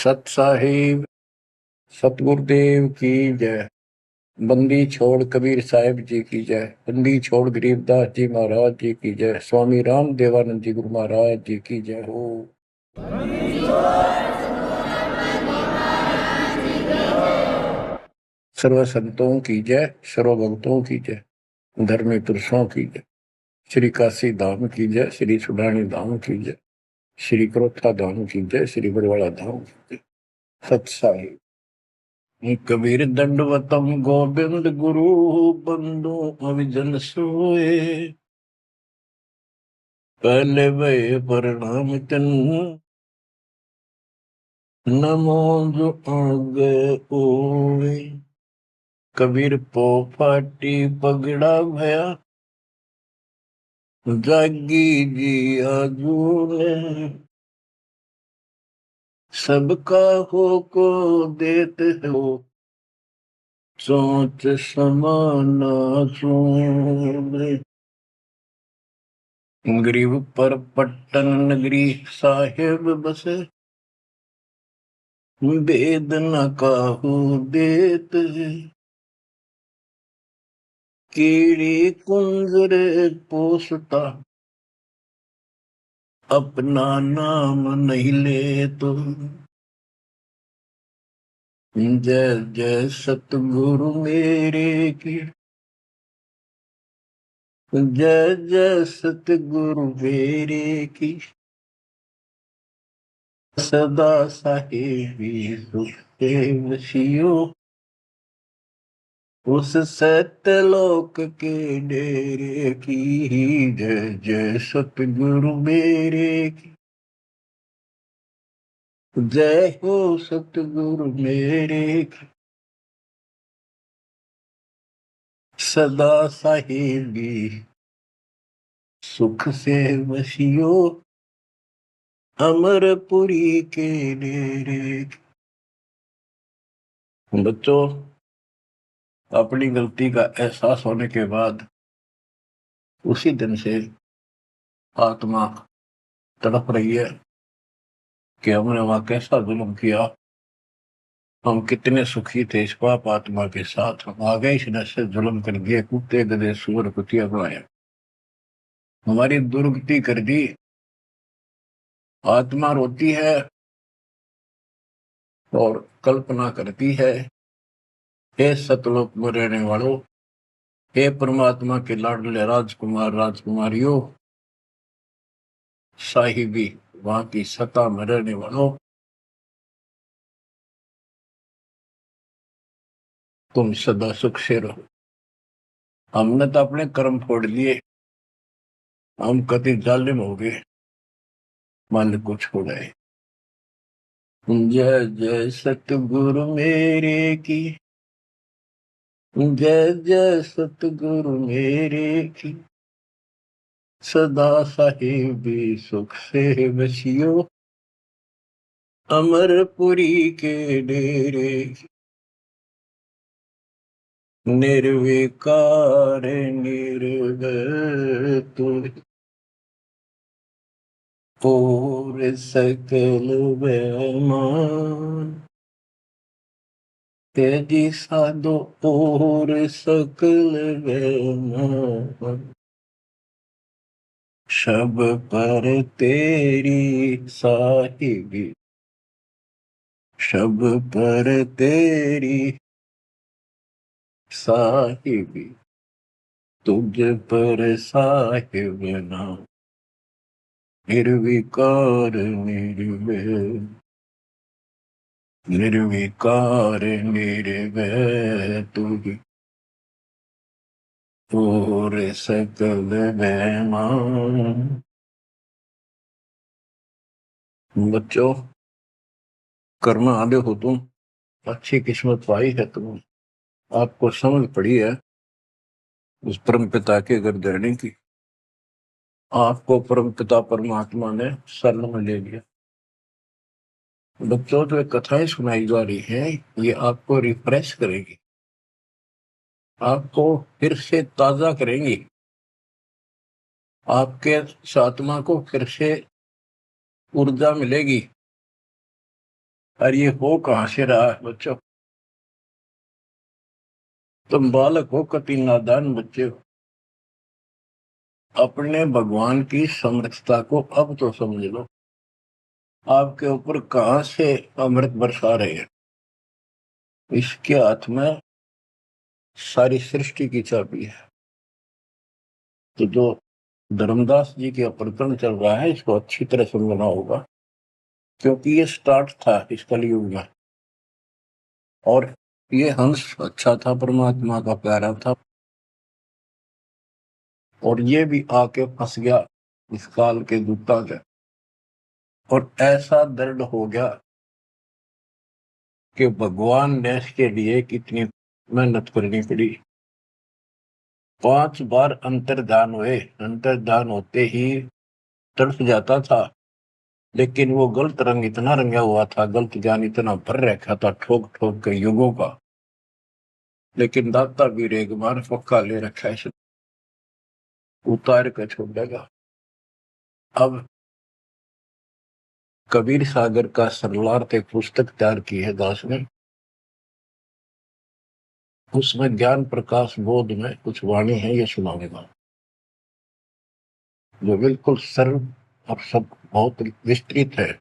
सत साहिब सतगुरुदेव की जय। बंदी छोड़ कबीर साहिब जी की जय। बंदी छोड़ गरीबदास जी महाराज जी की जय। स्वामी राम देवानंद जी गुरु महाराज जी की जय हो। सर्व संतों की जय, सर्व भक्तों की जय, धर्मी पुरुषों की जय। श्री काशी धाम की जय, श्री सुडानी धाम की जय, श्री क्रोथा धाम की जय, श्री बरवाड़ा धाम की जय। सत साहिब कबीर दंडवतम गोविंद गुरु बंदो अविजन सोए। पहले भय प्रणाम तन नमो जो आगे ओए। कबीर पो फाटी पगड़ा भया जागी जी आजूने। सबका हो को देते हो सोच समाना सोने। गरीब पर पट्टन नगरी साहेब बसे वेद न काहू देत। कीड़ी कुंजर पोसता अपना नाम नहीं ले तो। जय जय सतगुरु मेरे की जय जय सतगुरु मेरे की। सदा साहेबी सुख के वशियो उस सत्यलोक के डेरे की। जय जय सतगुरु मेरे की जय हो सतगुरु मेरे की। सदा साहेबी सुख से वशियो अमरपुरी के डेरे। बच्चों, अपनी गलती का एहसास होने के बाद उसी दिन से आत्मा तड़प रही है कि हमने वहां कैसा जुल्म किया। हम कितने सुखी थे इस पाप आत्मा के साथ। हम आ गए इस से जुल्म कर दिए, कुत्ते गधे सुअर कुतिया बनाया, हमारी दुर्गति कर दी। आत्मा रोती है और कल्पना करती है, हे सतलोक में रहने वालों, हे परमात्मा के लाडले राजकुमार राजकुमारियों, साहिबी वहां की सत्ता में रहने वालों, तुम सदा सुख से रहो। हमने तो अपने कर्म फोड़ लिए, हम कति जालिम हो गए, मालिक को छोड़ाए। जय जय सतगुरु मेरे की जय जय सतगुरु मेरे की। सदा साहिबी सुख से बसियो अमरपुरी के डेरे। निर्विकार निर्भय तू और सकल बेमान। तेजी साधो और सकल बेमान। शब पर तेरी साहिबी शब पर तेरी साहिबी तुझ पर साहिब नाम। निर्विकार निर्भय निर्विकार निर्भय तुझ और सकल बेमान। बच्चों, कर्म आगे हो तुम, अच्छी किस्मत पाई है तुम, आपको समझ पड़ी है उस परम पिता के गर्देने की। आपको परम पिता परमात्मा ने शरण में ले लिया। बच्चों, जो कथाएं सुनाई जा रही है ये आपको रिफ्रेश करेगी, आपको फिर से ताजा करेंगी, आपके आत्मा को फिर से ऊर्जा मिलेगी। और ये हो कहाँ से रहा है बच्चों? तुम बालक हो, कति नादान बच्चे हो। अपने भगवान की समर्थता को अब तो समझ लो। आपके ऊपर कहां से अमृत बरसा रहे हैं? इसके हाथ में सारी सृष्टि की चाबी है। तो जो धर्मदास जी के प्रकरण चल रहा है, इसको अच्छी तरह समझना होगा, क्योंकि ये स्टार्ट था इस कलयुग में। और ये हंस अच्छा था, परमात्मा का प्यारा था, और ये भी आके फंस गया इस काल के दूता के। और ऐसा दर्द हो गया कि भगवान ने इसके लिए कितनी मेहनत करनी पड़ी। 5 बार अंतर्धान हुए, अंतर्धान होते ही तड़प जाता था, लेकिन वो गलत रंग इतना रंगा हुआ था, गलत ज्ञान इतना भर रखा था ठोक ठोक के युगों का। लेकिन दाता भी एक बार पक्का ले रखा है, उतार कर छोड़ेगा। अब कबीर सागर का सरलार्थ एक पुस्तक तैयार की है दास ने। उसमें ज्ञान प्रकाश बोध में कुछ वाणी है, ये सुनाऊंगा, जो बिल्कुल सरल और सब बहुत विस्तृत है।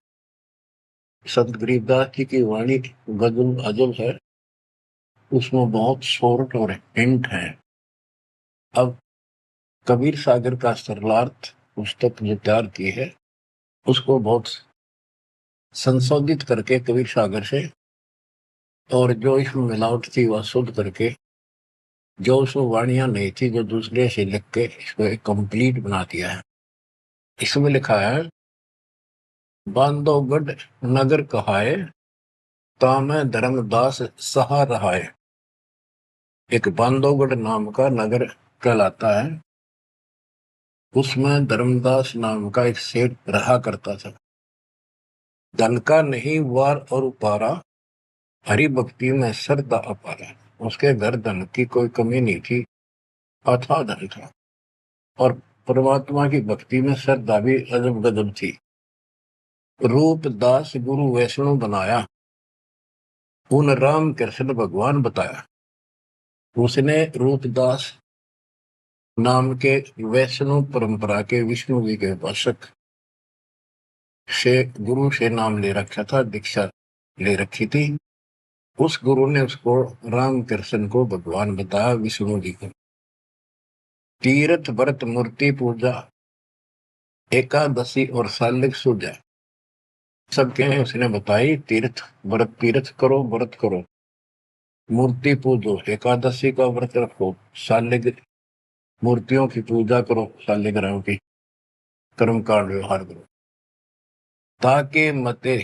संत गरीबदास जी की वाणी गजल अजल है, उसमें बहुत शॉर्ट और हिंट है। अब कबीर सागर का सरलार्थ पुस्तक जो तैयार की है, उसको बहुत संशोधित करके कबीर सागर से, और जो इसमें मिलावट थी वह शुद्ध करके, जो उसमें वाणियां नहीं थी जो दूसरे से लिख के इसको एक कंप्लीट बना दिया है। इसमें लिखा है, बांधवगढ़ नगर कहाए, तामे धर्मदास सहा रहाए। एक बांधवगढ़ नाम का नगर कहलाता है, उसमें धर्मदास नाम का एक सेठ रहा करता था। धन का नहीं वार और उपारा, हरि भक्ति में श्रद्धा अपारा। उसके घर धन की कोई कमी नहीं थी, अथाह धन था, और परमात्मा की भक्ति में श्रद्धा भी अजब गजब थी। रूप दास गुरु वैष्णव बनाया, उन राम कृष्ण भगवान बताया। उसने रूपदास नाम के वैष्णव परंपरा के विष्णु जी के उपासक से गुरु से नाम ले रखा था, दीक्षा ले रखी थी। उस गुरु ने उसको राम कृष्ण को भगवान बताया, विष्णु जी को। तीर्थ व्रत मूर्ति पूजा, एकादशी और सालिक सूजा सबके उसने बताई। तीर्थ व्रत, तीर्थ करो, व्रत करो, मूर्ति पूजो, एकादशी का व्रत रखो, सालिक मूर्तियों की पूजा करो, शालिग्राम की, कर्म कांड व्यवहार करो, ताके मते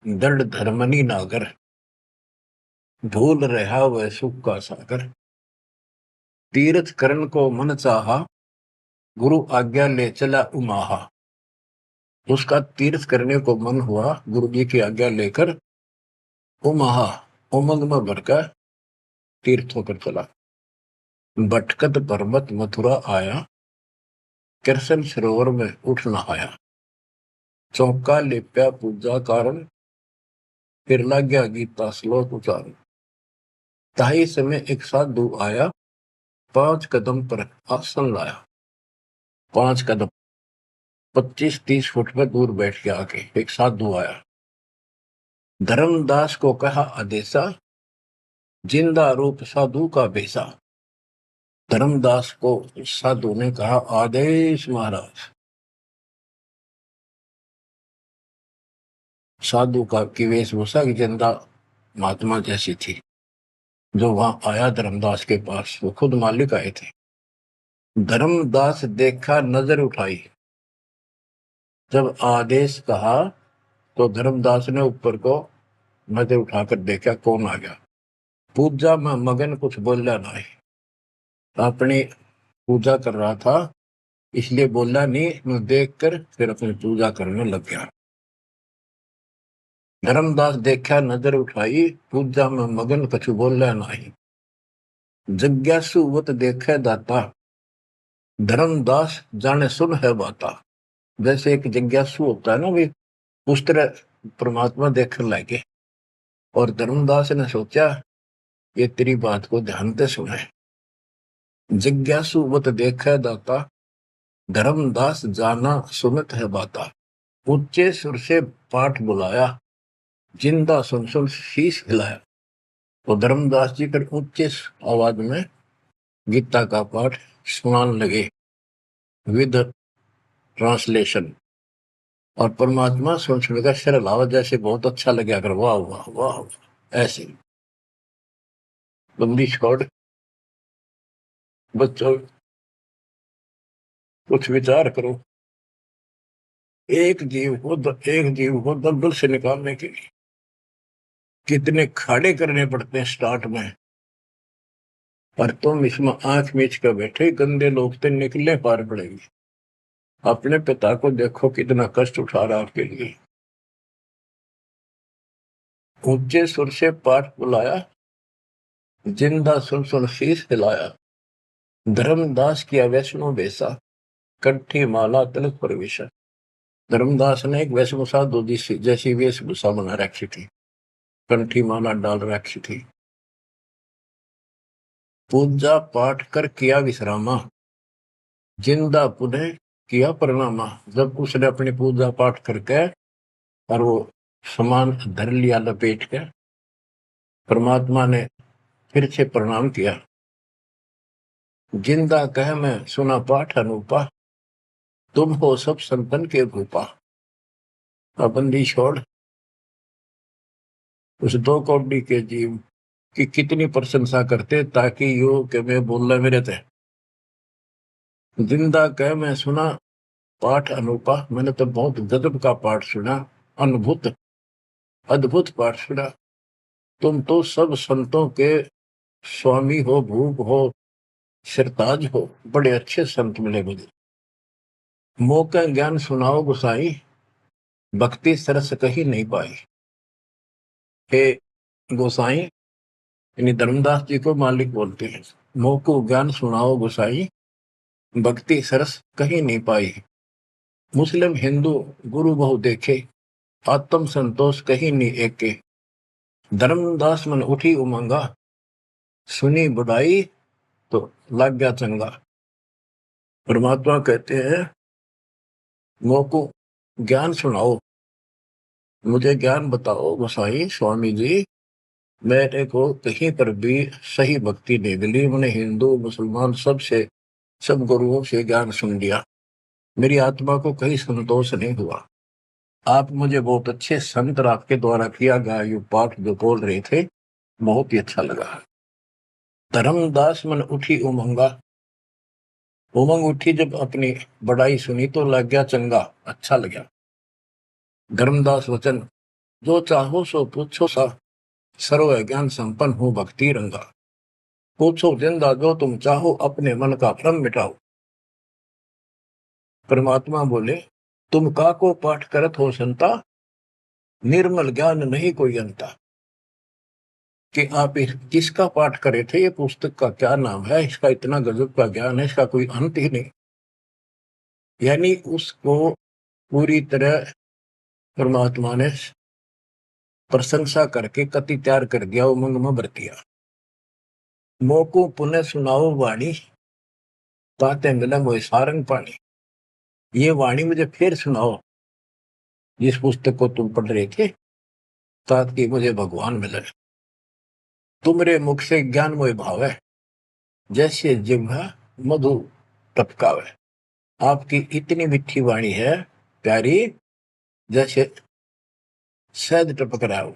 दृढ़ धर्मनी नागर, भूल रहा वह सुख का सागर। तीर्थ करण को मन चाहा, गुरु आज्ञा ले चला उमाहा। उसका तीर्थ करने को मन हुआ, गुरु जी की आज्ञा लेकर उमाहा, उमंग में भरकर तीर्थ होकर चला। भटकत पर्वत मथुरा आया, कृष्ण सरोवर में उठ नहाया। चौका लेप्या पूजा कारण, फिर लग गया गीता श्लोक उचारण। ताही समय एक साधु आया, 5 कदम पर आसन लाया। 5 कदम 25-30 फुट पर दूर बैठ के आके एक साधु आया। धर्मदास को कहा आदेशा, जिंदा रूप साधु का बेसा। धर्मदास को साधु ने कहा, आदेश महाराज। साधु का की वेशभूषा की जिंदा महात्मा जैसी थी। जो वहां आया धर्मदास के पास, वो खुद मालिक आए थे। धर्मदास देखा, नजर उठाई। जब आदेश कहा तो धर्मदास ने ऊपर को नजर उठाकर देखा, कौन आ गया। पूजा में मगन, कुछ बोला नहीं, अपनी पूजा कर रहा था, इसलिए बोला नहीं। मैं देखकर फिर अपनी पूजा करने लग गया। धर्मदास देखा, नजर उठाई, पूजा में मगन, कुछ बोला नहीं। जिज्ञासुवत देखे दाता, धर्मदास जाने सुन है बाता। जैसे एक जिज्ञासु होता है ना, भी उस तरह परमात्मा देखने लगे और धर्मदास ने सोचा ये तेरी बात को ध्यान से सुने। जिज्ञासु मत देखै दाता, धर्मदास जाना सुनत है बाता। ऊंचे सुर से पाठ बुलाया, जिंदा सुन सुन शीश हिलाया। तो धर्मदास जी फिर ऊंचे आवाज में गीता का पाठ सुनाने लगे विद ट्रांसलेशन। और परमात्मा सुन सुनकर सिर हिलावा, जैसे बहुत अच्छा लगे, अगर वाह वाह वाह वाह। ऐसे बंदी छोड़ बच्चों कुछ विचार करो, एक जीव को दलदल से निकालने के लिए कितने खाड़े करने पड़ते हैं स्टार्ट में। पर तुम इसमें आंख मीच कर बैठे, गंदे लोग तो निकले पार पड़ेगी। अपने पिता को देखो कितना कष्ट उठा रहा आपके लिए। ऊंचे सुर से पाठ बुलाया, जिंदा सुन सुन शीश हिलाया। धर्मदास किया वैष्णो बेसा, कंठी माला तिलक प्रवेशा। धर्मदास ने एक वेशभूषा दूधी जैसी वेशभूषा बना रखी थी, कंठी माला डाल रखी थी। पूजा पाठ कर किया विश्रामा, जिंदा पुनः किया प्रणामा। जब उसने अपनी पूजा पाठ करके और वो सामान धर लिया लपेट के, परमात्मा ने फिर से प्रणाम किया। जिंदा कह मैं सुना पाठ अनूपा, तुम हो सब संतन के भूपा। बंदी छोड़ उस दो कौड़ी के जीव की कितनी प्रशंसा करते, ताकि यो के मैं बोल रहा मेरे थे। जिंदा कह मैं सुना पाठ अनूपा, मैंने तो बहुत गजब का पाठ सुना, अद्भुत अद्भुत पाठ सुना। तुम तो सब संतों के स्वामी हो, भूप हो, सिरताज हो, बड़े अच्छे संत मिले मुझे। मौका ज्ञान सुनाओ गुसाई, भक्ति सरस कहीं नहीं पाई। हे गोसाई, यानी धर्मदास जी को मालिक बोलते हैं, मोको ज्ञान सुनाओ गुसाई, भक्ति सरस कहीं नहीं पाई। मुस्लिम हिंदू गुरु बहु देखे, आत्म संतोष कहीं नहीं एके। धर्मदास मन उठी उमंगा, सुनी बुढ़ाई तो लग गया चंगा। परमात्मा कहते हैं मोको ज्ञान सुनाओ, मुझे ज्ञान बताओ गोसाई स्वामी जी। मेरे को कहीं पर भी सही भक्ति नहीं मिली, मैंने हिंदू मुसलमान सब गुरुओं से ज्ञान सुन लिया, मेरी आत्मा को कहीं संतोष नहीं हुआ। आप मुझे बहुत अच्छे संत आपके द्वारा किया गया ये पाठ जो बोल रहे थे, बहुत ही अच्छा लगा। धर्मदास मन उठी उमंगा, उमंग उठी जब अपनी बड़ाई सुनी तो लग गया चंगा, अच्छा लगा। धर्मदास वचन, जो चाहो सो पूछो सा, सर्व ज्ञान संपन्न हो भक्ति रंगा। पूछो जिंदा जो तुम चाहो, अपने मन का भ्रम मिटाओ। परमात्मा बोले, तुम का को पाठ करत हो संता, निर्मल ज्ञान नहीं कोई अंता। कि आप किसका पाठ करे थे, ये पुस्तक का क्या नाम है, इसका इतना गजब का ज्ञान है, इसका कोई अंत ही नहीं। यानी उसको पूरी तरह परमात्मा ने प्रशंसा करके कति तैयार कर दिया, उमंग में भर दिया। मोको पुनः सुनाओ वाणी, ताते मिला मोह सारंग पानी। ये वाणी मुझे फिर सुनाओ, जिस पुस्तक को तुम पढ़ रहे थे, ताकि मुझे भगवान मिले। तुमरे मुख से ज्ञान मोह भाव है, जैसे जिह्वा मधु टपकावे। आपकी इतनी मीठी वाणी है प्यारी, जैसे शहद टपक रहा हो।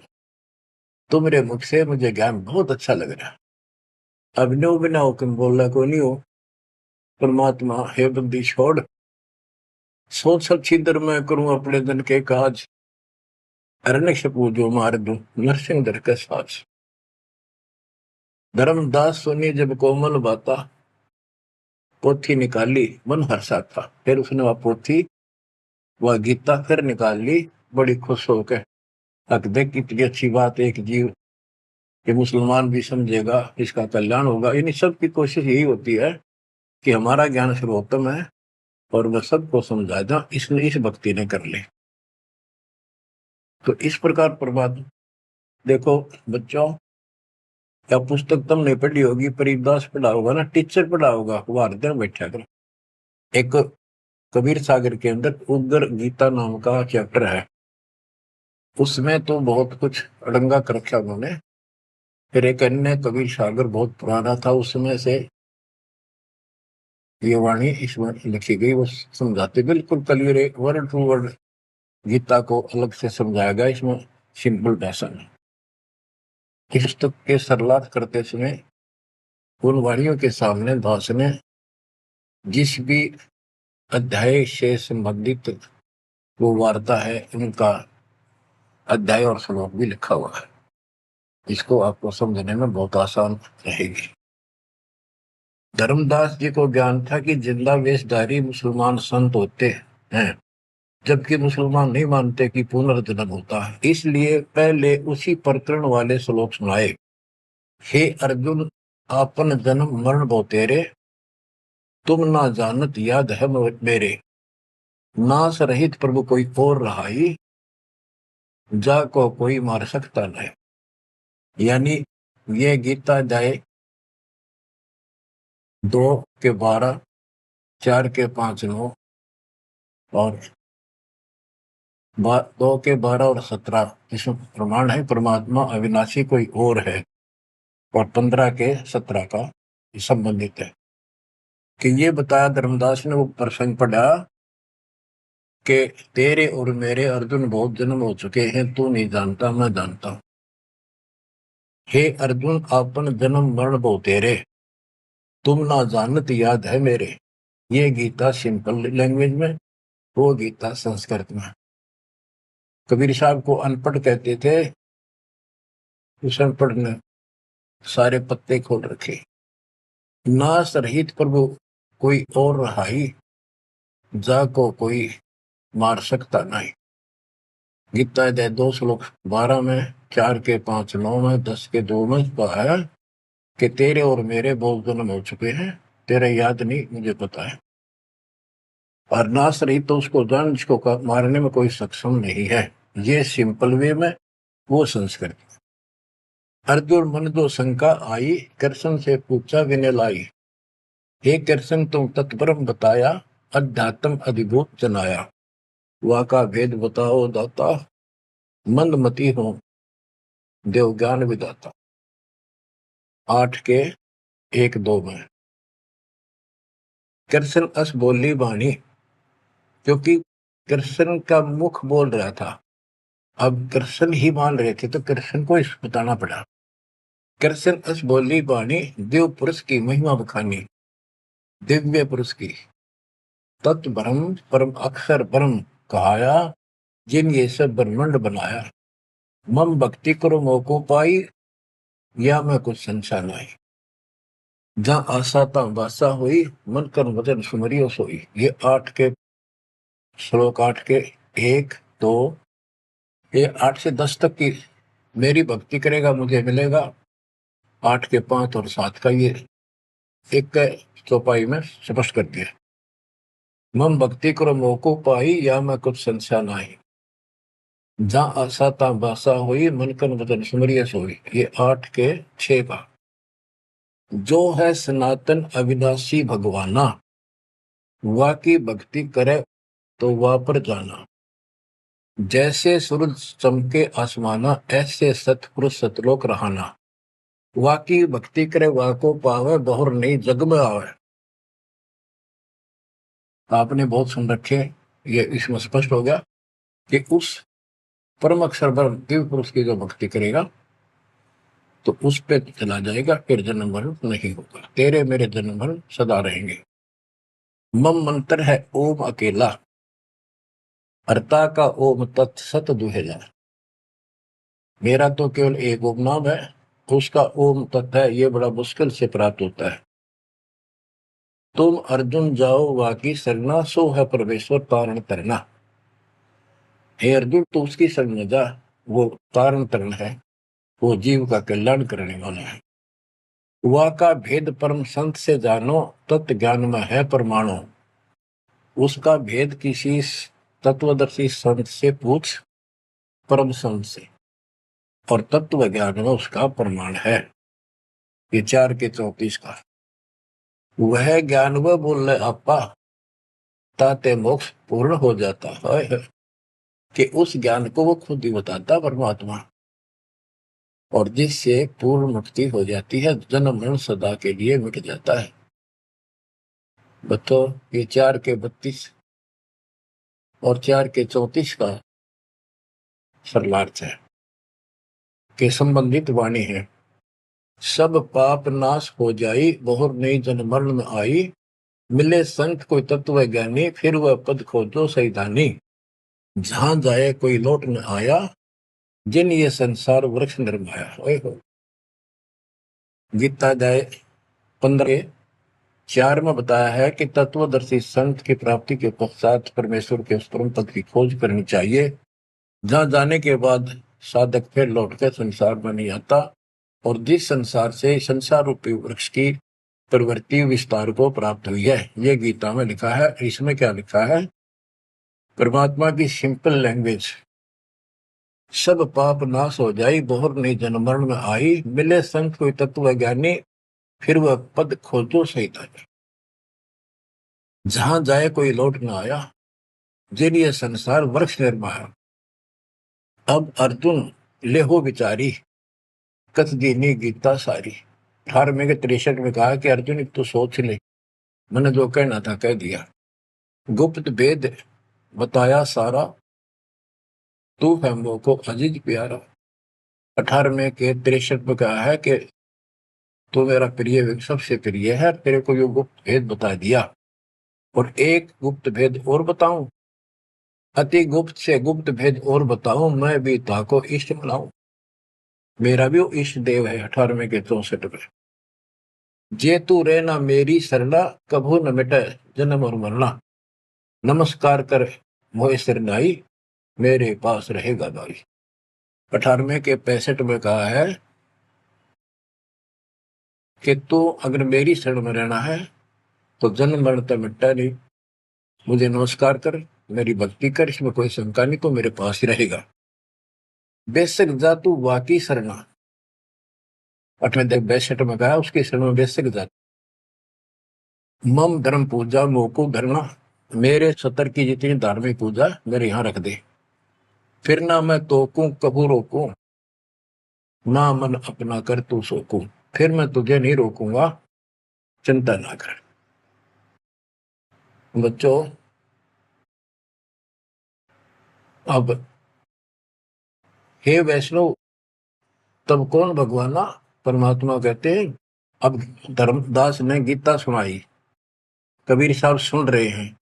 तुमरे मुख से मुझे ज्ञान बहुत अच्छा लग रहा। अब नो बिना हुक्म बोलना को नहीं हो। परमात्मा हे बंदी छोड़, सोच सब छिद्र में करूं अपने दिन के काज, अरण्य पूजो मार दूं नरसिंह दर के साज। धर्मदास सुनी जब कोमल बाता, पोथी निकाली मन हर्षा था। फिर उसने वह पोथी वह गीता फिर निकाल ली, बड़ी खुश होकर। अक देख कितनी अच्छी बात, एक जीव कि मुसलमान भी समझेगा, इसका कल्याण होगा। इन सब की कोशिश यही होती है कि हमारा ज्ञान सर्वोत्तम है और वह सबको समझा दो, इसने इस भक्ति ने कर ले। तो इस प्रकार परमात्मा, देखो बच्चों, या पुस्तक तुम नहीं पढ़ी होगी, परिदास पढ़ा होगा ना, टीचर पढ़ा होगा, भारत में बैठा कर। एक कबीर सागर के अंदर उग्र गीता नाम का चैप्टर है, उसमें तो बहुत कुछ अड़ंगा कर रखा उन्होंने। फिर एक अन्य कबीर सागर बहुत पुराना था, उसमें से ये वाणी इसमें लिखी गई, वो समझाते बिल्कुल clear, word to word Gita को अलग से समझाया गया इसमें, सिंपल भाषा में। इस पुस्तक के सरलार्थ करते समय उन वाणियों के सामने दास ने जिस भी अध्याय से संबंधित वो वार्ता है, उनका अध्याय और श्लोक भी लिखा हुआ है। इसको आपको समझने में बहुत आसान रहेगी। धर्मदास जी को ज्ञान था कि जिंदा वेशधारी मुसलमान संत होते हैं, जबकि मुसलमान नहीं मानते कि पुनर्जन्म होता है। इसलिए पहले उसी प्रकरण वाले श्लोक सुनाए। हे अर्जुन, आपन जन्म मरण भो तेरे, तुम ना जानत याद है मेरे। नाश रहित प्रभु कोई और रहाई, जा को कोई मार सकता नहीं। यानी ये गीता अध्याय 2 के 12, 4 के 5, 9 और 2 के 12 और 17 इसमें प्रमाण है परमात्मा अविनाशी कोई और है, और 15 के 17 का संबंधित है। कि ये बताया धर्मदास ने वो प्रसंग पढ़ा कि तेरे और मेरे अर्जुन बहुत जन्म हो चुके हैं, तू नहीं जानता, मैं जानता हूं। हे अर्जुन, आपन जन्म मरण बहु तेरे, तुम ना जानत याद है मेरे। ये गीता सिंपल लैंग्वेज में, वो गीता संस्कृत में। कबीर साहब को अनपढ़ कहते थे, उस अनपढ़ ने सारे पत्ते खोल रखे। नाश रहित प्रभु कोई और रहाई, जा को कोई मार सकता नहीं। गीता अध्याय 2 श्लोक 12 में, 4 के 5, 9 में, 10 के 2 में कहा है कि तेरे और मेरे बहुत जन्म हो चुके हैं, तेरे याद नहीं, मुझे पता है। और नाश रहित तो उसको जान जिसको मारने में कोई सक्षम नहीं है। ये सिंपल वे में, वो संस्कृत। अर्जुन मन दो शंका आई, कृष्ण से पूछा विनय लाई। हे कृष्ण, तुम तत्परम बताया, अध्यात्म अधिभूत जनाया। वह का भेद बताओ दाता, मंदमती हो देव ज्ञान विदाता। 8 के 1, 2 में। कृष्ण अस बोली वाणी, क्योंकि कृष्ण का मुख बोल रहा था, अब कृष्ण ही मान रहे थे तो कृष्ण को इस बताना पड़ा। कृष्ण अस बोली वाणी, देव पुरुष की महिमा बखानी, दिव्य पुरुष की तत्व ब्रह्म परम अक्षर ब्रह्म कहाया, जिन ये सब ब्रह्मांड बनाया। मम भक्ति करो मोको पाई, या मैं कुछ संशय नहीं। जहाँ आशा ता बासा हुई, मन कर वचन सुमरियो सोई। ये 8 के 1, 2, ये 8 से 10 तक की मेरी भक्ति करेगा मुझे मिलेगा। 8 के 5 और 7 का ये एक चौपाई में स्पष्ट कर दिया। मम भक्ति करो मोको पाई, या मैं कुछ संशय नहीं। जहाँ आशा ता बासा हुई, मन कर वचन सुमरियो सोई। ये 8 के 6 का। जो है सनातन अविनाशी भगवाना, वा की भक्ति करे तो वह पर जाना। जैसे सूरज चमके आसमाना, ऐसे सतपुरुष सतलोक रहाना। वा की भक्ति करे वा को पावे, बहुर नहीं जग में आवे। आपने बहुत सुन रखे, ये इसमें स्पष्ट हो गया कि उस परम अक्षर ब्रह्म दिव्य पुरुष की जो भक्ति करेगा तो उस पे चला जाएगा, फिर जन्म मरण नहीं होगा। तेरे मेरे जन्म मरण सदा रहेंगे। मम मंत्र है ओम अकेला, अर्ता का ओम तत् सत दुहेला। मेरा तो केवल एक ओम नाम है, उसका ओम तत् है, ये बड़ा मुश्किल से प्राप्त होता है। तुम अर्जुन जाओ वाकी सरना, सो है परमेश्वर तारण तरना। हे अर्जुन, तो उसकी शरण में जा, वो तारण तरण है, वो जीव का कल्याण करने वाला है। वह का भेद परम संत से जानो, तत्व ज्ञान में है परमाणु। उसका भेद किसी तत्वदर्शी संत से पूछ, परम संत से, और तत्व ज्ञान में उसका प्रमाण है। ये 4 के 34 का वह ज्ञान वह बोल रहे आपा ताते मोक्ष पूर्ण हो जाता है, कि उस ज्ञान को वो खुद ही बताता परमात्मा, और जिससे पूर्ण मुक्ति हो जाती है, जन्म मरण सदा के लिए मिट जाता है। बताओ, ये 4 के 32 और 4 के 34 का सरलार्थ है के संबंधित वाणी है। सब पाप नाश हो जाई, बहुर नई जन्म मरण में आई, मिले संत कोई तत्व ज्ञानी, फिर वह पद खोजो सैतानी। जहां जाए कोई लौट न आया, जिन ये संसार वृक्ष निर्माया। गीता जाए 15:4 में बताया है कि तत्वदर्शी संत की प्राप्ति के पश्चात परमेश्वर के उस परम पद की खोज करनी चाहिए, जहां जाने के बाद साधक फिर लौटकर संसार में नहीं आता, और जिस संसार से संसार रूपी वृक्ष की प्रवृत्ति विस्तार को प्राप्त हुई है। ये गीता में लिखा है। इसमें क्या लिखा है? परमात्मा की सिंपल लैंग्वेज, सब पाप नाश हो जाई, बहुर नहीं जन्म मरण में आई, मिले संत कोई तत्व ज्ञानी, फिर वह पद खोजो सैतानी। जहां जाए कोई लौट न आया, जिन ये संसार वृक्ष निर्माया। अब अर्जुन लेहो विचारी, कथ दीनी गीता सारी। 18वें के 63 में कहा कि अर्जुन तो सोच ले, मैंने जो कहना था कह दिया, गुप्त भेद बताया सारा, तू है मोको अजीज प्यारा। 18वें के 63 में कहा है कि तू मेरा प्रिय सबसे प्रिय है, तेरे को यो गुप्त भेद बता दिया। और एक गुप्त भेद और बताऊं, अति गुप्त से गुप्त भेद और बताऊं, मैं भी ताको इष्ट बनाऊं। मेरा भी वो इष्ट देव है। 18वें के 64 में, जे तू रहना मेरी सरना, कभू न मिटे जन्म और मरना। नमस्कार कर मोहे सिरनाई, मेरे पास रहेगा भाई। 18वें के 65 में कहा है कि तू अगर मेरी शरण में रहना है तो जन्म मरण तो मिटता नहीं। मुझे नमस्कार कर, मेरी भक्ति कर, इसमें कोई शंका नहीं, तो मेरे पास ही रहेगा। बेशक जा तू वाकी शरणा। 62 में कहा उसकी शरण में बेशक जा। मम धर्म पूजा मोको धरना, मेरे सतर की जितनी धार्मिक पूजा मेरे यहाँ रख दे। फिर ना मैं तोकूं कबू रोकूं, ना मन अपना कर तू सोकूं। फिर मैं तुझे नहीं रोकूंगा, चिंता ना कर। बच्चों, अब हे वैष्णव, तब कौन भगवाना? परमात्मा कहते हैं। अब धर्मदास ने गीता सुनाई, कबीर साहब सुन रहे हैं।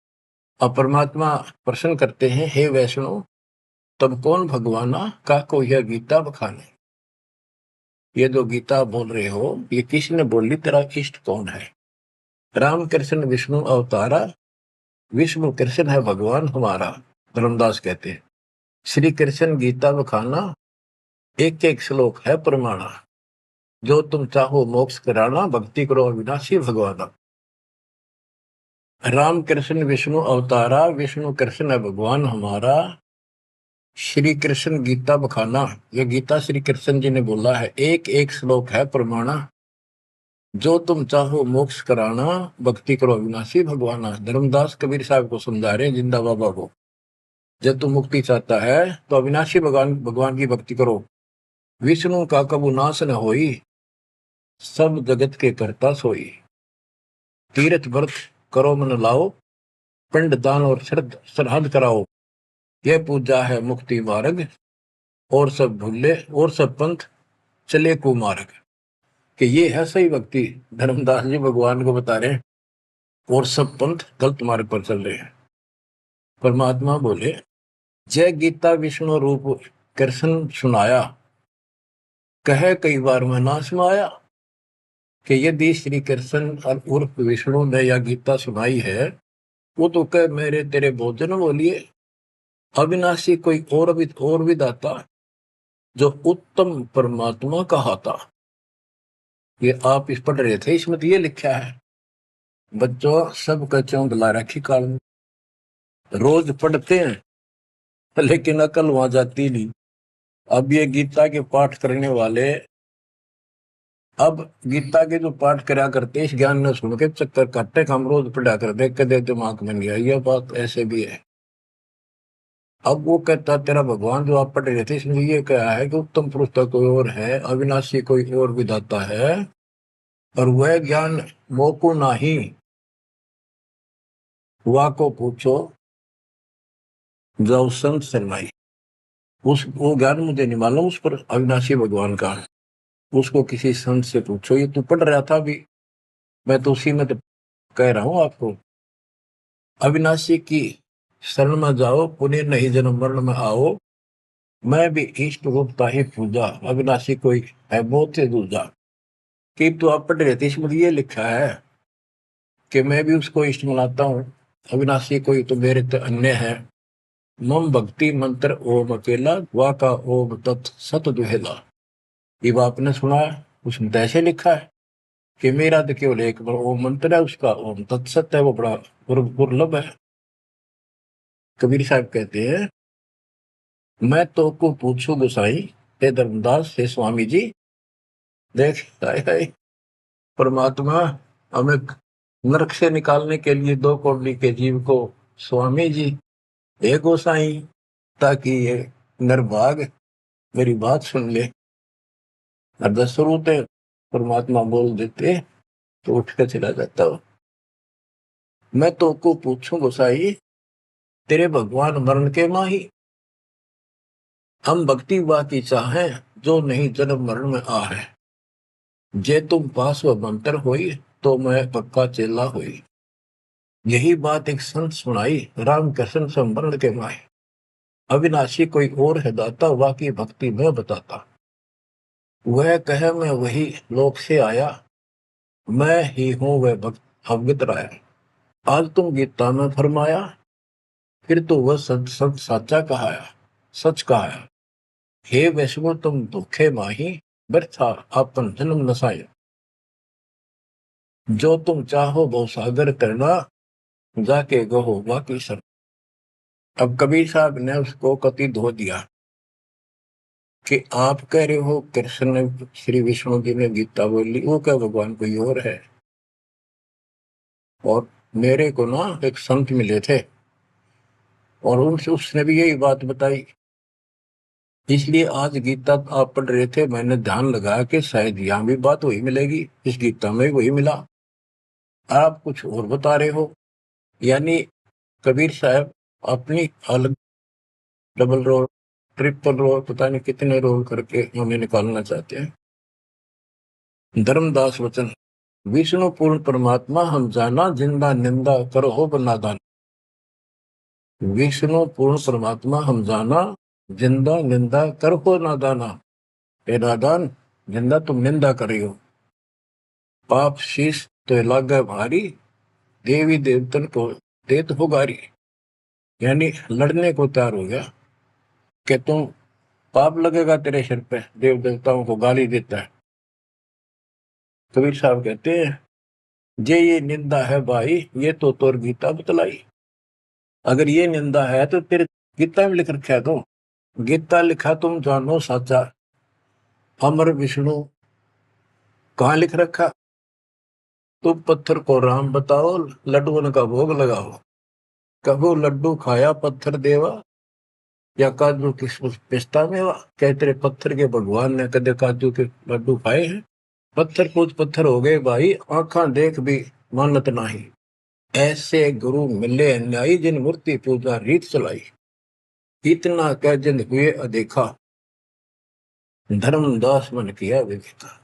अब परमात्मा प्रश्न करते हैं, हे वैष्णव, तब कौन भगवाना का को यह गीता बखाने। ये जो गीता बोल रहे हो, ये किसने बोली? तेरा इष्ट कौन है? राम कृष्ण विष्णु अवतारा, विष्णु कृष्ण है भगवान हमारा। धर्मदास कहते हैं श्री कृष्ण गीता बखाना, एक एक श्लोक है प्रमाणा। जो तुम चाहो मोक्ष कराना, भक्ति करो अविनाशी भगवाना। राम कृष्ण विष्णु अवतारा, विष्णु कृष्ण है भगवान हमारा। श्री कृष्ण गीता बखाना, ये गीता श्री कृष्ण जी ने बोला है, एक एक श्लोक है प्रमाणा। जो तुम चाहो मोक्ष कराना, भक्ति करो अविनाशी भगवाना। धर्मदास कबीर साहब को समझा रहे हैं, जिंदा बाबा को। जब तुम मुक्ति चाहता है तो अविनाशी भगवान की भक्ति करो। विष्णु का कबू नाश न होई, सब जगत के करता सोई। तीर्थ व्रत करो मन लाओ, पिंड दान और श्राद्ध कराओ। यह पूजा है मुक्ति मार्ग, और सब भूले और सब पंथ चले कुमार्ग। कि ये है सही भक्ति। धर्मदास जी भगवान को बता रहे हैं, और सब पंथ गलत मार्ग पर चल रहे हैं। परमात्मा बोले, जय गीता विष्णु रूप कृष्ण सुनाया, कहे कई बार मैं ना सुनाया। कि यदि श्री कृष्ण उर्फ विष्णु ने यह गीता सुनाई है, वो तो कह मेरे तेरे भोजन बोलिए। अविनाशी कोई और भी दाता, जो उत्तम परमात्मा कहा था। ये आप इस पढ़ रहे थे, इसमें तो ये लिखा है। बच्चों, सब कच्चों दिला रखी काल, रोज पढ़ते हैं लेकिन अकल वहां जाती नहीं। अब ये गीता के पाठ करने वाले, अब गीता के जो पाठ करा करते इस ज्ञान ने सुन के चक्कर काटते, हम रोज पढ़ा कर देख के दे दिमाग में नहीं आई ये बात, ऐसे भी है। अब वो कहता तेरा भगवान जो आप पढ़ रहे थे इसमें ये क्या है कि उत्तम पुरुष का कोई और है, अविनाशी कोई और विधाता है, और वह ज्ञान मोको नाही, वा को पूछो जाओ संत शरणाई। उस वो ज्ञान मुझे नहीं मालूम उस पर अविनाशी भगवान का, उसको किसी संत से पूछो। ये तू पढ़ रहा था अभी, मैं तो उसी में तो कह रहा हूं आपको। अविनाशी की शरण में जाओ, पुण्य नहीं जन्म मरण में आओ, मैं भी इष्ट रूपता ही पूजा, अविनाशी कोई है बहुत से दूजा। कि तो आप पढ़ रहे थे इसमें ये लिखा है कि मैं भी उसको इष्ट मनाता हूँ, अविनाशी कोई तो मेरे तो अन्य है। मम भक्ति मंत्र ओम अकेला, वा का ओम तत् सत दुहेला। ये आपने सुना है, उसमें तो ऐसे लिखा है कि मेरा तो केवल एक ओम मंत्र है, उसका ओम तत्सत है, वो बड़ा दुर्लभ है। कबीर साहब कहते हैं, मैं तो को पूछू गोसाई, हे धर्मदास हे स्वामी जी। देख हाय परमात्मा हमें नरक से निकालने के लिए दो कौड़ी के जीव को स्वामी जी हे गोसाई, ताकि ये नरभाग मेरी बात सुन ले। और दस होते परमात्मा बोल देते तो उठ कर चला जाता हो। मैं तो को पूछूं गोसाई, तेरे भगवान मरण के माही, हम भक्ति बाकी चाहे जो नहीं जन्म मरण में आ है। जे तुम पास व मंत्र होई, तो मैं पक्का चेला हुई। यही बात एक संत सुनाई, राम कृष्ण संवरण के माए। अविनाशी कोई और है दाता, वाकी भक्ति में बताता। वह कहे मैं वही लोक से आया, मैं ही हूं वह भक्त अवगत राया। आज तुम गीता में फरमाया, फिर तो वह सच सच साचा कहाया, सच कहाया। हे वैष्णव तुम धोखे माही, व्यर्था आपन जन्म नसाया। जो तुम चाहो वो सागर करना, जाके गहो बाकी सर। अब कबीर साहब ने उसको कति धो दिया कि आप कह रहे हो कृष्ण ने श्री विष्णु जी ने गीता बोली, वो क्या भगवान कोई और है। और मेरे को ना एक संत मिले थे और उनसे उसने भी यही बात बताई, इसलिए आज गीता आप पढ़ रहे थे, मैंने ध्यान लगाया कि शायद यहाँ भी बात वही मिलेगी, इस गीता में वही मिला, आप कुछ और बता रहे हो। यानी कबीर साहब अपनी अलग डबल रोल ट्रिपल रोल पता नहीं कितने रोल करके हमें निकालना चाहते हैं। धर्मदास वचन, विष्णु पूर्ण परमात्मा हम जाना, जिंदा निंदा करो हो बनादान। विष्णु पूर्ण परमात्मा हम जाना, जिंदा निंदा कर हो नादाना। हे नादान, जिंदा तुम निंदा कर रही हो, पाप शीश तो लागे भारी, देवी देवतन को देत हो गारी। यानी लड़ने को तैयार हो गया कि तुम पाप लगेगा तेरे सिर पे, देव देवताओं को गाली देता है। कबीर साहब कहते हैं, जे ये निंदा है भाई, ये तो तोर गीता बतलाई। अगर ये निंदा है तो फिर गीता में लिख रखा है, तो गीता लिखा तुम जानो साचा, अमर विष्णु कहाँ लिख रखा, तुम पत्थर को राम बताओ, लड्डुओं का भोग लगाओ। कबो लड्डू खाया पत्थर देवा, या काजू किशमिश पिस्ता मेवा। क्या तेरे पत्थर के भगवान ने कदे काजू के लड्डू खाए हैं। पत्थर पूछ पत्थर हो गए भाई, आंखा देख भी मानत नहीं। ऐसे गुरु मिले अन्यायी, जिन मूर्ति पूजा रीत चलाई। इतना कह जिन हुए अदेखा, धर्मदास मन किया विवेका।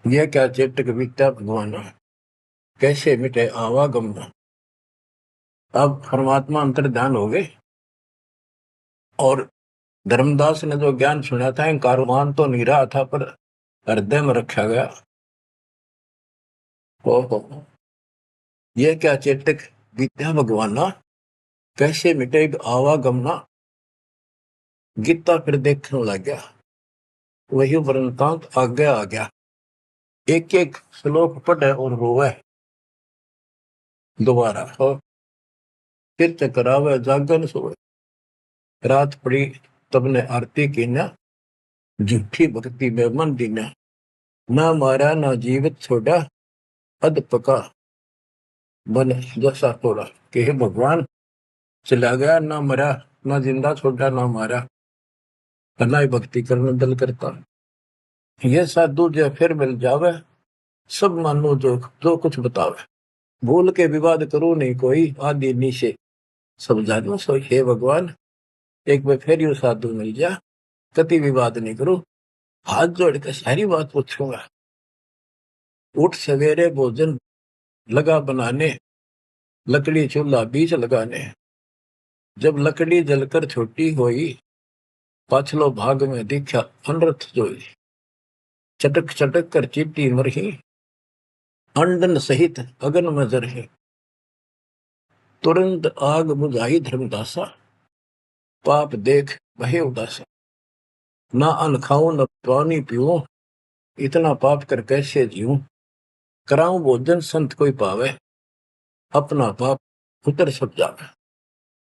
यह क्या चेतक विद्या भगवान, कैसे मिटे आवागम। अब परमात्मा अंतर ध्यान हो गए और धर्मदास ने जो ज्ञान सुना था, कारवान तो नहीं रहा था पर हृदय में रखा गया। ओहो, यह क्या चेतक विद्या भगवाना, कैसे मिटे आवागमना। गीता फिर देखने लग गया, वही वृंतांत आगे आ गया। एक एक श्लोक पढ़े और रोवे दोबारा, और फिर चकरावे जागन सोए। रात पड़ी तब ने आरती की न, झूठी भक्ति में मन दीना, ना मारा ना जीवित छोड़ा, अध पका बन जैसा थोड़ा। कि हे भगवान, चला गया ना मरा, ना जिंदा छोड़ा ना मारा, ना ही भक्ति करने दिल करता। ये साधु जो फिर मिल जावे, सब मानो जो जो कुछ बतावे, भूल के विवाद करो नहीं कोई, आदि नीचे सब जानो सो। हे भगवान, एक बार फिर यू साधु मिल जा, कति विवाद नहीं करो, हाथ जोड़ के सारी बात पूछूंगा। उठ सवेरे भोजन लगा बनाने, लकड़ी चूल्हा बीच लगाने, जब लकड़ी जलकर छोटी होई, पाछलो भाग में दिखा अनरथ जोई। चटक चटक कर चीटी मरही, अंडन सहित अगन में जरही, तुरंत आग बुझाई धर्मदासा, पाप देख बहे उदासा। ना अन्न खाऊं न पानी पीऊं, इतना पाप कर कैसे जीऊं। कराऊं भोजन संत कोई पावे, अपना पाप उतर सब जावे।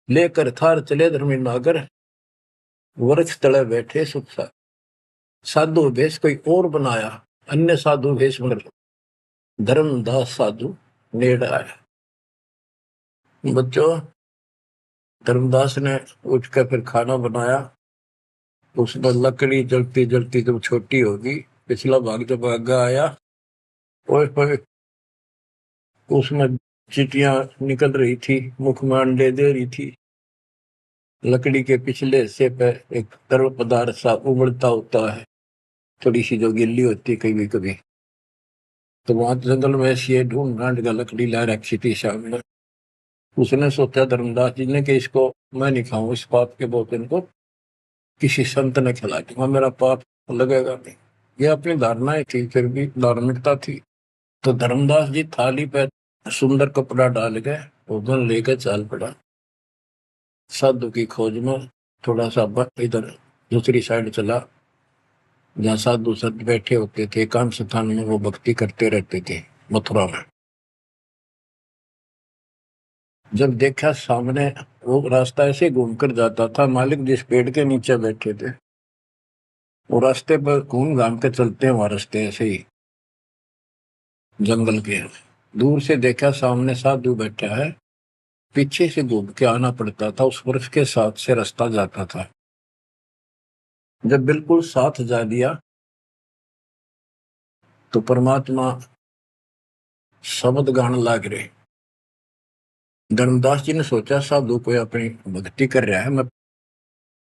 लेकर थार चले धर्मी नागर, वृक्ष तले बैठे सुख सा। साधु भेष कोई और बनाया, अन्य साधु भेष मर धर्मदास साधु नेड़ आया। बच्चों, धर्मदास ने उठकर फिर खाना बनाया। उसमें लकड़ी जलती जलती जब छोटी होगी, पिछला भाग जब आगा आया, और उसमें चीटियां निकल रही थी, मुख में अंडे दे रही थी। लकड़ी के पिछले हिस्से पे एक तरल पदार्थ सा उबलता होता है, थोड़ी सी जो गिल्ली होती है कभी कभी। तो वहां जंगल में ऐसी ढूंढ ढांड का लकड़ी ला रखी थी सामने। उसने सोचा धर्मदास जी ने कि इसको मैं नहीं खाऊं, इस पाप के भोजन को किसी संत ने खिला दूंगा, मेरा पाप लगेगा नहीं। ये अपनी धारणाएं थी, फिर भी धार्मिकता थी। तो धर्मदास जी थाली पे सुंदर कपड़ा डाल के भोजन लेकर चाल पड़ा साधु की खोज में। थोड़ा सा इधर दूसरी साइड चला, जहाँ साधु संत बैठे होते थे एकांत स्थान में, वो भक्ति करते रहते थे मथुरा में। जब देखा सामने वो रास्ता ऐसे घूमकर जाता था, मालिक जिस पेड़ के नीचे बैठे थे वो रास्ते पर घूम घाम के चलते हैं, वहां रास्ते ऐसे ही जंगल के। दूर से देखा सामने साधु बैठा है, पीछे से घूम के आना पड़ता था, उस वृक्ष के साथ से रास्ता जाता था। जब बिल्कुल साथ जा दिया तो परमात्मा शब्द गान लाग रहे। धर्मदास जी ने सोचा साधु कोई अपनी भक्ति कर रहा है, मैं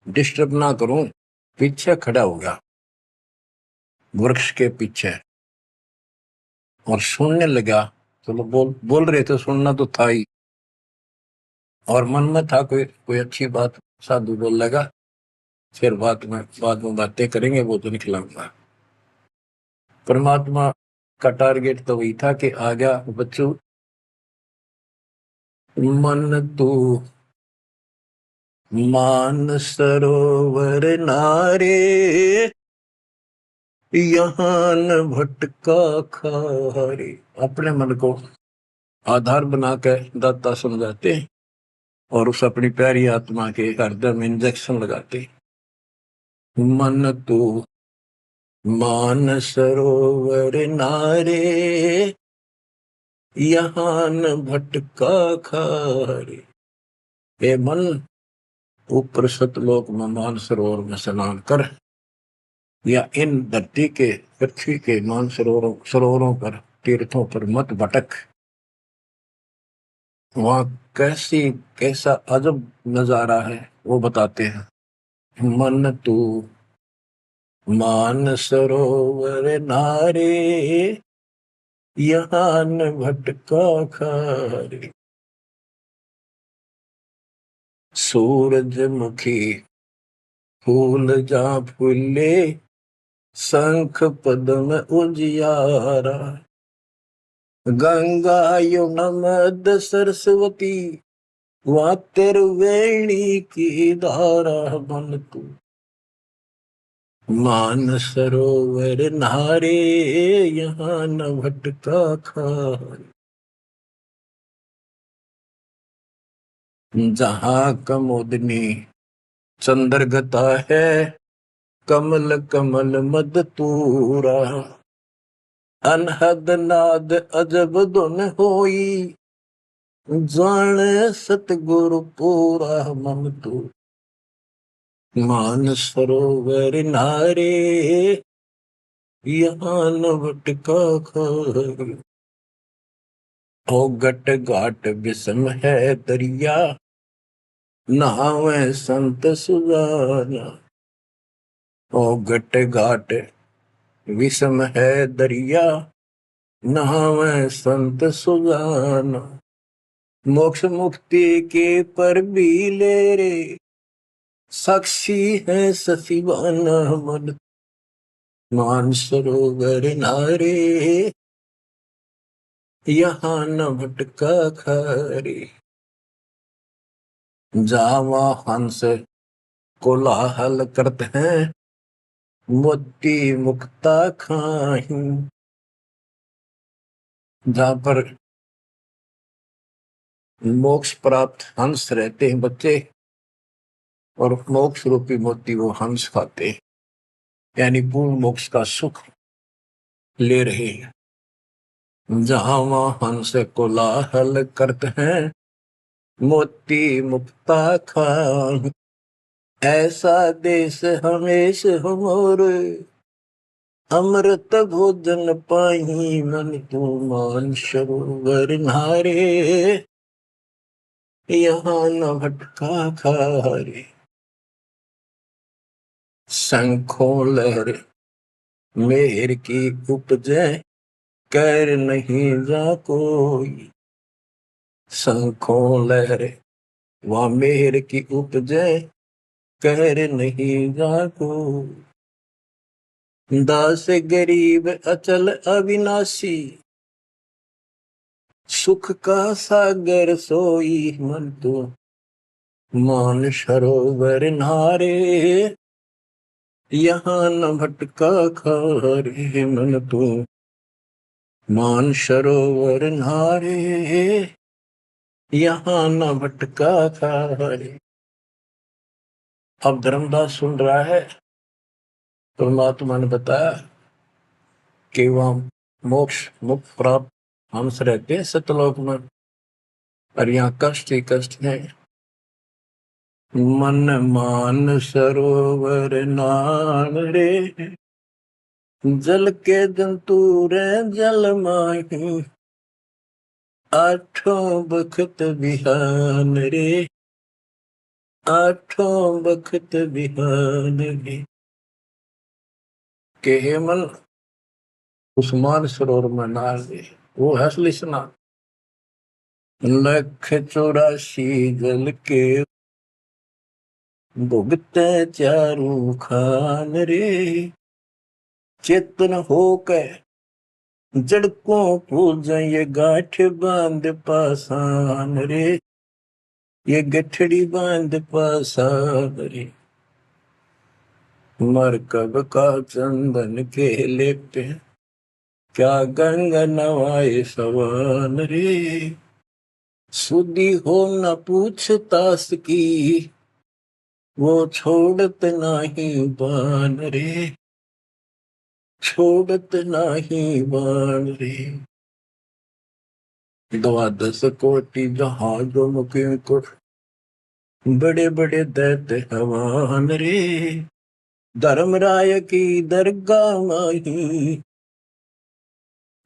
डिस्टर्ब ना करूं, पीछे खड़ा हो गया वृक्ष के पीछे और सुनने लगा। चलो बोल बोल रहे थे, सुनना तो था ही, और मन में था कोई अच्छी बात साधु बोल लगा, फिर बाद में बातें करेंगे, वो तो निकलाऊंगा। परमात्मा का टारगेट तो वही था कि आ गया बच्चों, मन तू मान सरोवर नारे, यहाँ न भटका खारे। अपने मन को आधार बना कर दाता समझाते और उस अपनी प्यारी आत्मा के हृदय में इंजेक्शन लगाते। मन तू मान सरोवर नारे, यहाँ न भटका खारे। हे मन, ऊपर सतलोक में मान सरोवर में स्नान कर, या इन धरती के पृथ्वी के मान सरोवरों पर, तीर्थों पर मत भटक। वहां कैसा अजब नजारा है वो बताते हैं। मन तू मान सरोवर नारे, यहाँ न भटका खारे। सूरजमुखी फूल जा फूले, शंख पद्म उजियारा। गंगा यमुना मद सरस्वती, वहाँ त्रिवेणी की धारा। मन तू मान सरोवर नारे, यहाँ न भटका खारे। जहाँ कमोदनी चंद्रगता है कमल कमल मद तूरा, अनहद नाद अजब धुन होई, जाने सतगुरु पूरा मन तू। मान सरोवर नारे यहाँ न भटका खारी, ओ गट घाट विषम है दरिया, नहावे संत सुजाना। ओ गट घाट विषम है दरिया, नहावे संत सुजाना। मोक्ष मुक्ति के पर भी ले रे, साक्षी है ससीवाना मन। मान सरोवर नारे यहाँ न भटका खारी, जावा हंस कोलाहल करते हैं, मोती मुक्ता खाही। जहां पर मोक्ष प्राप्त हंस रहते हैं बच्चे, और मोक्ष रूपी मोती वो हंस खाते हैं, यानी पूर्ण मोक्ष का सुख ले रहे हैं। जहां वहां हंस कोलाहल करते हैं, मोती मुक्ता खाही। ऐसा देश हमेश हमोरे, अमृत भोजन पाही मन तू। मान सरोवर नारे यहाँ न भटका खारे, शंखों लहर मेहर की उपजे, कर नहीं जा कोई। शंखों लहर वहाँ मेहर की उपजे, कर नहीं जा कोई। दास गरीब अचल अविनाशी, सुख का सागर सोई मन तू। मान सरोवर नारे यहाँ न भटका खारे मन तू। मान सरोवर नारे यहाँ न भटका खारे। अब धर्मदास सुन रहा है, परमात्मा ने बताया कि वहाँ मोक्ष मुक्त प्राप्त हंस रहते हैं सतलोक में, और यहाँ कष्ट ही कष्ट है। मन मान सरोवर नाम रे, जल के जंतु रे जल माही। आठों बखत बिहान रे, आठों बखत बिहान रे। के हे मन उस मान सरोवर में नार दे, वो है असली स्नान। लख 84 जल के भुगते चारू खान रे। चेतन होकर जड़कों पूजा ये गांठ बांध पासान रे, ये गठड़ी बांध पासान रे। मरकब का चंदन के लेपे, क्या गंगा नवाए सवान रे। सुधी हो न पूछतास की, वो छोड़त नहीं बान रे, छोड़त नहीं बान रे। 12 कोटि जहाजों मुके को, बड़े बड़े दैत्य हवान रे। धर्मराय की दरगाह माही,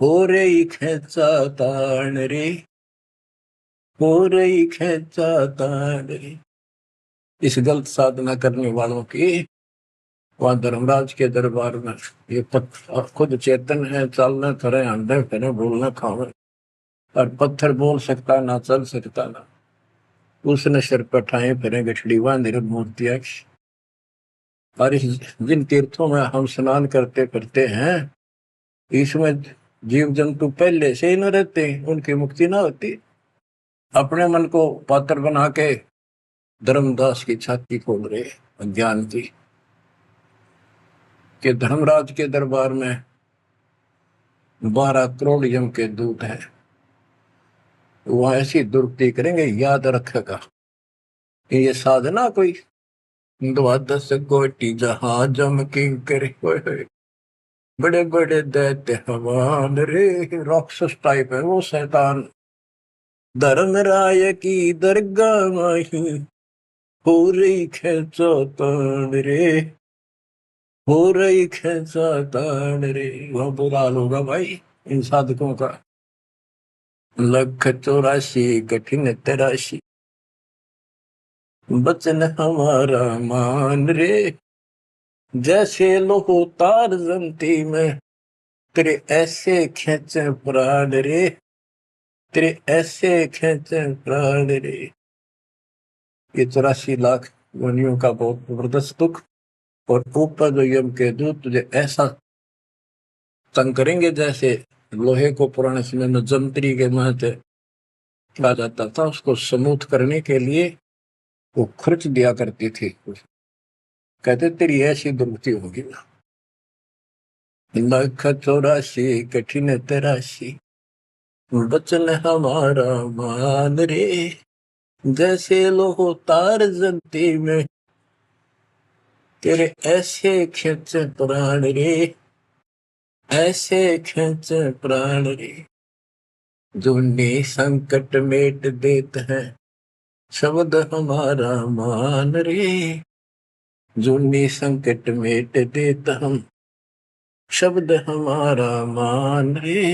हो रही खेचा तान रे, हो रही खेचा तान रे। इस गलत साधना करने वालों की वहां धर्मराज के दरबार में ये पत्थर खुद चेतन है, चलना फिरे अंडे फिरे बोलना खावे, और पत्थर बोल सकता ना चल सकता ना। उसने सिर पर ठाए फिरे गठड़ी बांध मूर्तियां। और जिन तीर्थों में हम स्नान करते फिरते हैं, इसमें जीव जंतु पहले से ही न रहते, उनकी मुक्ति ना होती। अपने मन को पात्र बना के धर्मदास की छाती खोल रहे अज्ञान की, कि धर्मराज के दरबार में 12 करोड़ यम के दूत हैं, वह ऐसी दुर्गति करेंगे। याद रखेगा कि ये साधना कोई द्वादश कोटि जहाजम किंकर होए होए, बड़े बड़े दैत्य हवान रे। राक्षस टाइप है वो शैतान। धर्मराय की दरगाह माही हो रही खेचातान रे, हो रही खेचातान रे। वह बुरा हाल होगा भाई इन साधकों का। 184 कठिन तराशी, बचन हमारा मान रे। जैसे लोहो तार जमती में, तेरे ऐसे खेचे प्राण रे, तेरे ऐसे खेचे प्राण रे। ये 84 लाख योनियों का बहुत जबरदस्त दुख। और ऊपर जो यम के दूत तुझे ऐसा तंग करेंगे जैसे लोहे को पुराने समय में जंतरी के महते कहा जाता था, उसको स्मूथ करने के लिए वो खर्च दिया करती थी। कहते तेरी ऐसी दुर्गति होगी। 184 कठिन तराशी, बचन हमारा मान रे। जैसे लोहो तार जलती में, तेरे ऐसे खींचे प्राण रे, ऐसे खींचे प्राण रे। जूनी संकट मेट देत है, शब्द हमारा मान रे। जूनी संकट मेट देत हम, शब्द हमारा मान रे।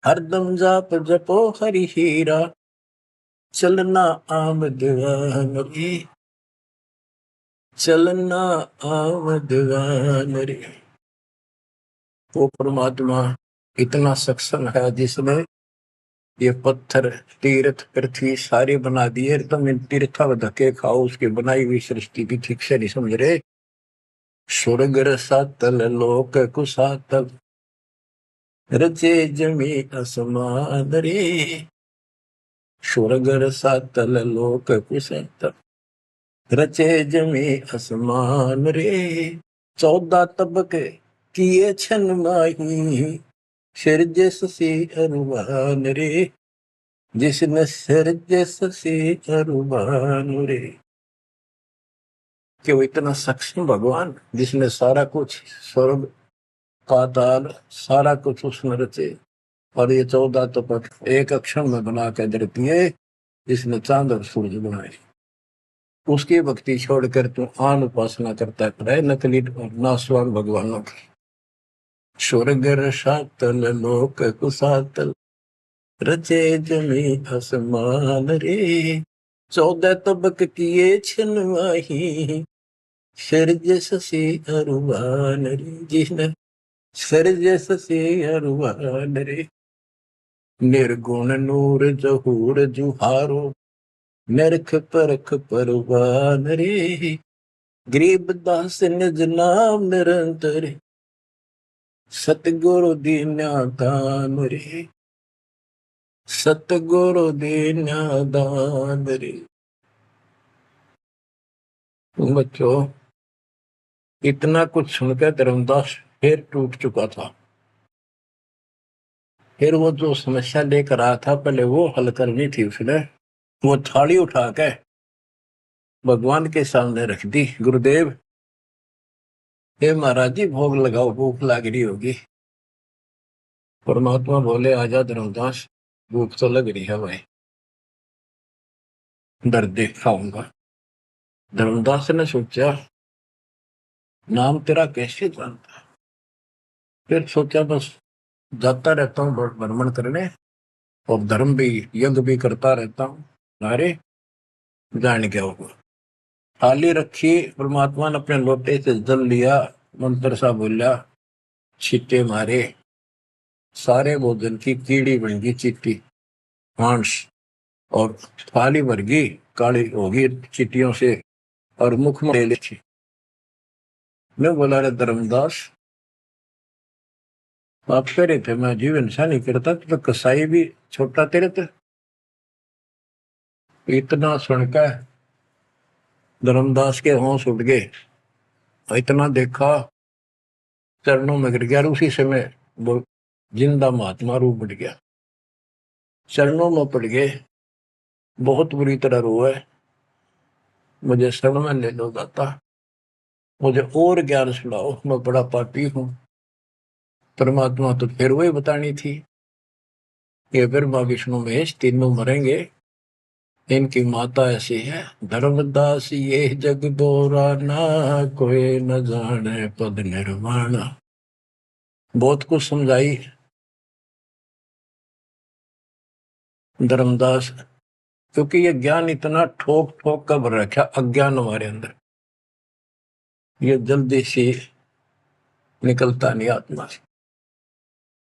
हरदम जाप जपो हरि हीरा, चलना आमद रे, चलना आमद रे। वो परमात्मा इतना सक्षम है जिसने ये पत्थर तीर्थ पृथ्वी सारे बना दिए। तुम इन तीर्था धक्के खाओ, उसकी बनाई हुई सृष्टि भी ठीक से नहीं समझ रहे। स्वर्ग रसातल लोक कुसातल, रचे जमी आसमान रे। स्वर्ग रसातल लोक कुसातल, रचे जमी आसमान रे। 14 तबके किए छन माही, सिरजस से अरुवान रे। जिसने सिरजस से अरुवान रे। कि वो इतना सक्षम भगवान जिसने सारा कुछ स्वर्ग पाताल सारा कुछ उसने रचे। और ये 14 तपक एक अक्षर में बना के धरती है, जिसने चांद और सूरज बनाए। उसकी भक्ति छोड़कर तू आन उपासना करता है नकली नासवान भगवानों की। स्वर्ग रसातल लोक कुसातल, रचे जमी आसमान रे। 14 तबक किए छनवाही, सिरजस से अरुवान रे। जिसने सिरजस से अरुवान रे। निर्गुण नूर जहूर जुहारो, नरख परख परवान रे। गरीब दास निज नाम निरंतर, सतगुरु दीन्या दान रे, सतगुरु दीन्या दान रे। बच्चों इतना कुछ सुनकर धर्मदास फिर टूट चुका था। फिर वो जो समस्या लेकर आया था पहले वो हल करनी थी उसने। वो थाली उठा के भगवान के सामने रख दी। गुरुदेव हे महाराज जी भोग लगाओ, भूख लग रही होगी। परमात्मा बोले आजा धर्मदास, भूख तो लग रही है भाई, डर देख खाऊंगा। धर्मदास ने सोचा नाम तेरा कैसे जानता। फिर सोचा बस जाता रहता हूँ भ्रमण करने और धर्म भी यज्ञ भी करता रहता हूँ, अरे जान क्या होगा। थाली रखी, परमात्मा ने अपने लोटे से जल लिया, मंत्र सा बोला, छींटे मारे, सारे भोजन की कीड़ी बन गई चीटी मांस, और थाली भर गई काली होगी चीटियों से और मुख में ले ली। मैं बोला रे धर्मदास आप कह रहे थे मैं जीव इंसान नहीं करता, तो कसाई भी छोटा तेरे थे। इतना सुनकर धर्मदास के होश उठ गए। इतना देखा चरणों में गिर गया। उसी समय वो जिंदा महात्मा रूप बढ़ गया, चरणों में पड़ गए, बहुत बुरी तरह रोए। मुझे शरण में ले लो दाता, मुझे और ज्ञान सुनाओ, मैं बड़ा पापी हूं। परमात्मा तो फिर वही बतानी थी, ये ब्रह्मा विष्णु महेश तीनों मरेंगे, इनकी माता ऐसी है। धर्मदास ये जग दोरा ना, कोई न जाने पद निर्वाण। बहुत कुछ समझाई धर्मदास, क्योंकि ये ज्ञान इतना ठोक ठोक कर भर रखा अज्ञान हमारे अंदर, ये जल्दी से निकलता नहीं आत्मा से।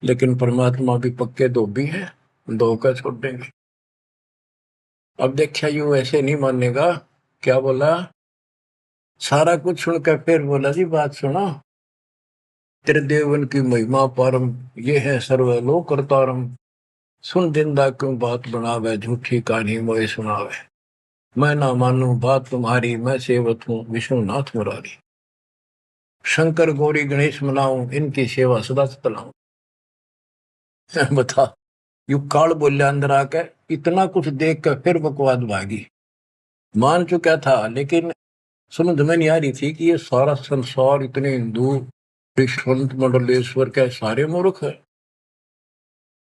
लेकिन परमात्मा भी पक्के धोबी है, धोखा छोड़ देंगे। अब देखा यू ऐसे नहीं मानेगा, क्या बोला, सारा कुछ सुनकर फिर बोला जी बात सुनो, तेरे देवन की महिमा पारम, ये है सर्वलोक करतारम। सुन दिंदा क्यों बात बनावे, झूठी कहानी मोए सुनावे। मैं ना मानू बात तुम्हारी, मैं सेवक हूँ विष्णुनाथ मुरारी। शंकर गौरी गणेश मनाऊं, इनकी सेवा सदा चलाऊं। बता, यू काल बोलिया अंदर आके, इतना कुछ देख कर फिर बकवाद भागी। मान चुका था लेकिन समझ में नहीं आ रही थी कि ये सारा संसार इतने हिंदू संत मंडलेश्वर के सारे मूर्ख है।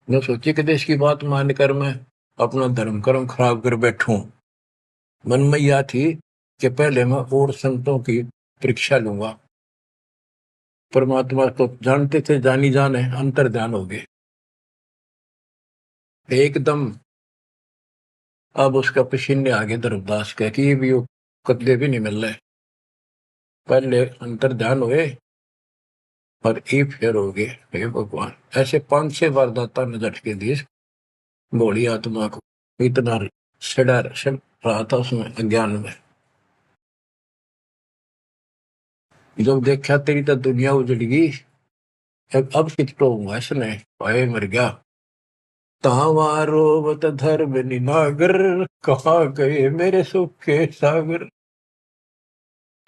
मैं सोची कि देश की बात मानकर मैं अपना धर्म कर्म खराब कर बैठूं। मन में यह थी कि पहले मैं और संतों की परीक्षा लूंगा। परमात्मा तो जानते थे, जानी जाने अंतर ध्यान हो गए एकदम। अब उसका पसीने आगे धर्मदास कह कि ये भी कतले भी नहीं मिल रहे। पहले अंतर ध्यान हुए और ये फिर हो गए। हे भगवान, ऐसे 5-6 बार दाता ने झटके दिए भोली आत्मा को, इतना सड़ा रहा था उसमें अज्ञान में। जब देखा तेरी तो दुनिया उजड़ गई, अब कितो हुआ इसने, भाई मर गया। तावा रोवत धर्म निनागर, कहाँ गए मेरे सुख के सागर।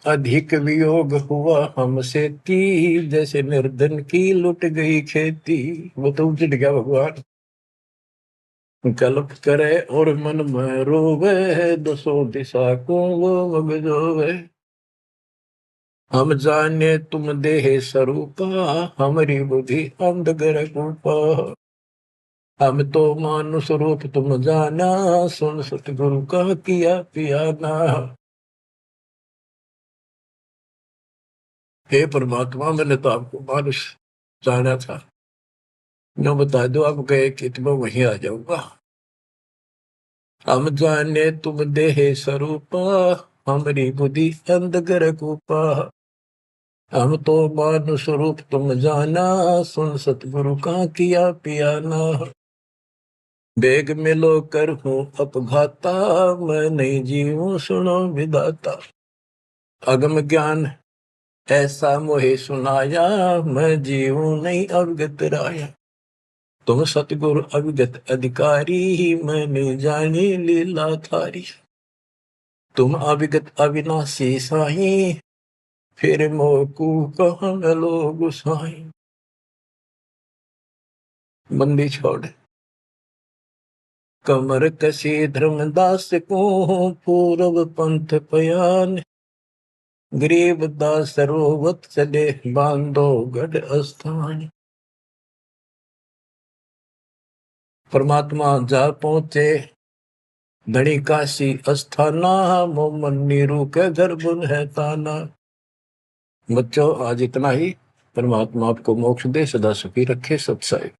अधिक वियोग हुआ हमसे ती, जैसे निर्धन की लुट गई खेती। वो तो उजड़ गया भगवान। कल्प करे और मन में रोवे, दसों दिशा को वो मगजोवे। हम जाने तुम देह स्वरूपा, हमारी बुद्धि अंधगर रूपा। हम तो मानुष रूप तुम जाना, सुन सतगुरु का किया पियाना। हे परमात्मा, मैंने तो आपको मानुष जाना था, न बता दो आप गए कि मैं वहीं आ जाऊंगा। हम जाने तुम देह स्वरूपा, हमारी बुद्धि अंधगर कूपा। हम तो मानुष रूप तुम जाना, सुन सतगुरु का किया पियाना। बेग मिलो कर हूँ अपघाता, मैं नहीं जीऊं सुनो विदाता। अगम ज्ञान ऐसा मोहे सुनाया, मैं जीऊं नहीं अवगत राया। तुम सतगुरु अविगत अधिकारी, मैंने जानी लीला थारी। तुम अविगत अविनाशी साईं, फिर मोकू कहाँ मिलो गुसाई। बंदी छोड़ कमर कसी धर्मदास को, पूर्व पंथ पयान। गरीब दास रोवत चले, बांधो गढ़ स्थान। परमात्मा जा पहुंचे धनी काशी अस्थाना, मोमन नीरू के गर्भ है ताना। बच्चों आज इतना ही। परमात्मा आपको मोक्ष दे, सदा सुखी रखे। सत्साई।